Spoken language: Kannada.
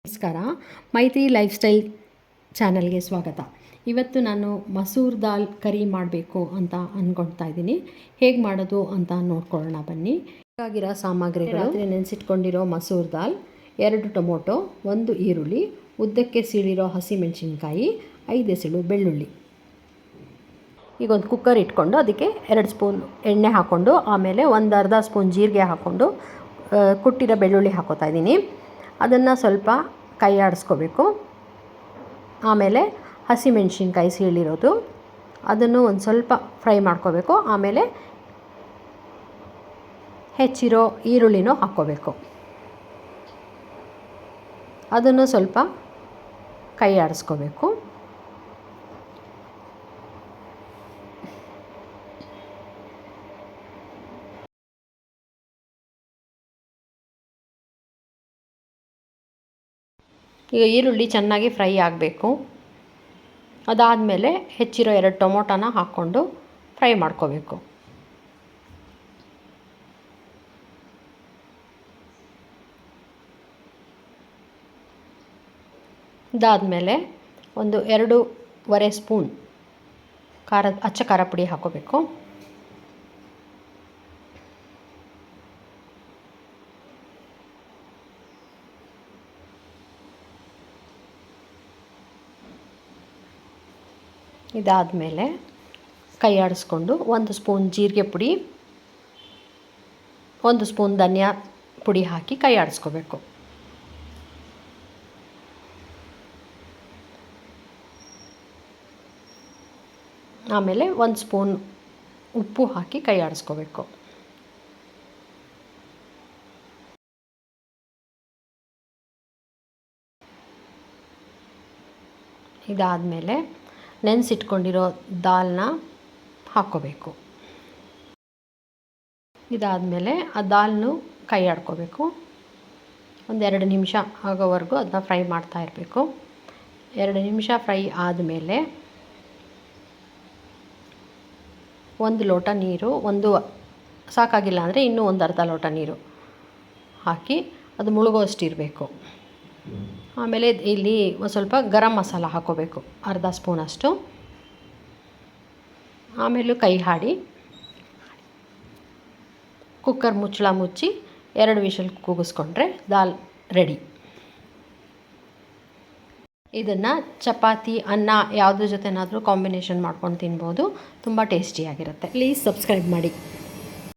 ನಮಸ್ಕಾರ. ಮೈತ್ರಿ ಲೈಫ್ ಸ್ಟೈಲ್ ಚಾನಲ್ಗೆ ಸ್ವಾಗತ. ಇವತ್ತು ನಾನು ಮಸೂರ್ ದಾಲ್ ಕರಿ ಮಾಡಬೇಕು ಅಂತ ಅಂದ್ಕೊಳ್ತಾ ಇದ್ದೀನಿ. ಹೇಗೆ ಮಾಡೋದು ಅಂತ ನೋಡ್ಕೊಳ್ಳೋಣ ಬನ್ನಿ. ಬೇಕಾಗಿರೋ ಸಾಮಗ್ರಿಗಳು: ರಾತ್ರಿ ನೆನೆಸಿಟ್ಕೊಂಡಿರೋ ಮಸೂರ್ ದಾಲ್, 2 ಟೊಮೊಟೊ, 1 ಈರುಳ್ಳಿ, ಉದ್ದಕ್ಕೆ ಸೀಳಿರೋ ಹಸಿಮೆಣಸಿನ್ಕಾಯಿ, 5 ಎಸಳು ಬೆಳ್ಳುಳ್ಳಿ. ಈಗ ಒಂದು ಕುಕ್ಕರ್ ಇಟ್ಕೊಂಡು ಅದಕ್ಕೆ 2 ಸ್ಪೂನ್ ಎಣ್ಣೆ ಹಾಕ್ಕೊಂಡು ಆಮೇಲೆ ಒಂದು ಅರ್ಧ ಸ್ಪೂನ್ ಜೀರಿಗೆ ಹಾಕ್ಕೊಂಡು ಕುಟ್ಟಿರೋ ಬೆಳ್ಳುಳ್ಳಿ ಹಾಕೋತಾ ಇದ್ದೀನಿ. ಅದನ್ನು ಸ್ವಲ್ಪ ಕೈ ಆಡಿಸ್ಕೋಬೇಕು. ಆಮೇಲೆ ಹಸಿಮೆಣಸಿನ್ಕಾಯಿ ಸೀಳಿರೋದು ಅದನ್ನು ಒಂದು ಸ್ವಲ್ಪ ಫ್ರೈ ಮಾಡ್ಕೋಬೇಕು. ಆಮೇಲೆ ಹೆಚ್ಚಿರೋ ಈರುಳ್ಳಿನೂ ಹಾಕ್ಕೋಬೇಕು. ಅದನ್ನು ಸ್ವಲ್ಪ ಕೈ ಆಡಿಸ್ಕೋಬೇಕು. ಈಗ ಈರುಳ್ಳಿ ಚೆನ್ನಾಗಿ ಫ್ರೈ ಆಗಬೇಕು. ಅದಾದಮೇಲೆ ಹೆಚ್ಚಿರೋ 2 ಟೊಮೊಟೊನ ಹಾಕ್ಕೊಂಡು ಫ್ರೈ ಮಾಡ್ಕೋಬೇಕು. ಇದಾದಮೇಲೆ ಒಂದು 2.5 ಸ್ಪೂನ್ ಅಚ್ಚ ಖಾರ ಪುಡಿ ಹಾಕ್ಕೋಬೇಕು. ಇದಾದಮೇಲೆ ಕೈ ಆಡಿಸ್ಕೊಂಡು 1 ಸ್ಪೂನ್ ಜೀರಿಗೆ ಪುಡಿ, 1 ಸ್ಪೂನ್ ಧನಿಯಾ ಪುಡಿ ಹಾಕಿ ಕೈ ಆಡಿಸ್ಕೋಬೇಕು. ಆಮೇಲೆ 1 ಸ್ಪೂನ್ ಉಪ್ಪು ಹಾಕಿ ಕೈ ಆಡಿಸ್ಕೋಬೇಕು. ಇದಾದಮೇಲೆ ನೆನೆಸಿಟ್ಕೊಂಡಿರೋ ದಾಲ್ನ ಹಾಕ್ಕೋಬೇಕು. ಇದಾದಮೇಲೆ ಆ ದಾಲ್ನು ಕೈ ಆಡ್ಕೋಬೇಕು. ಒಂದು 2 ನಿಮಿಷ ಆಗೋವರೆಗೂ ಅದನ್ನ ಫ್ರೈ ಮಾಡ್ತಾ ಇರಬೇಕು. 2 ನಿಮಿಷ ಫ್ರೈ ಆದಮೇಲೆ 1 ಲೋಟ ನೀರು, ಸಾಕಾಗಿಲ್ಲ ಅಂದರೆ ಇನ್ನೂ ಒಂದು ಅರ್ಧ ಲೋಟ ನೀರು ಹಾಕಿ ಅದು ಮುಳುಗೋಷ್ಟು ಇರಬೇಕು. ಆಮೇಲೆ ಇಲ್ಲಿ ಒಂದು ಸ್ವಲ್ಪ ಗರಂ ಮಸಾಲ ಹಾಕ್ಕೋಬೇಕು, ಅರ್ಧ ಸ್ಪೂನಷ್ಟು. ಆಮೇಲೆ ಕೈ ಆಡಿ ಕುಕ್ಕರ್ ಮುಚ್ಚಳ ಮುಚ್ಚಿ 2 ವಿಷಲ್ ಕೂಗಿಸ್ಕೊಂಡ್ರೆ ದಾಲ್ ರೆಡಿ. ಇದನ್ನು ಚಪಾತಿ, ಅನ್ನ ಯಾವುದ್ರ ಜೊತೆನಾದರೂ ಕಾಂಬಿನೇಷನ್ ಮಾಡ್ಕೊಂಡು ತಿನ್ಬೋದು. ತುಂಬ ಟೇಸ್ಟಿಯಾಗಿರುತ್ತೆ. ಪ್ಲೀಸ್ ಸಬ್ಸ್ಕ್ರೈಬ್ ಮಾಡಿ.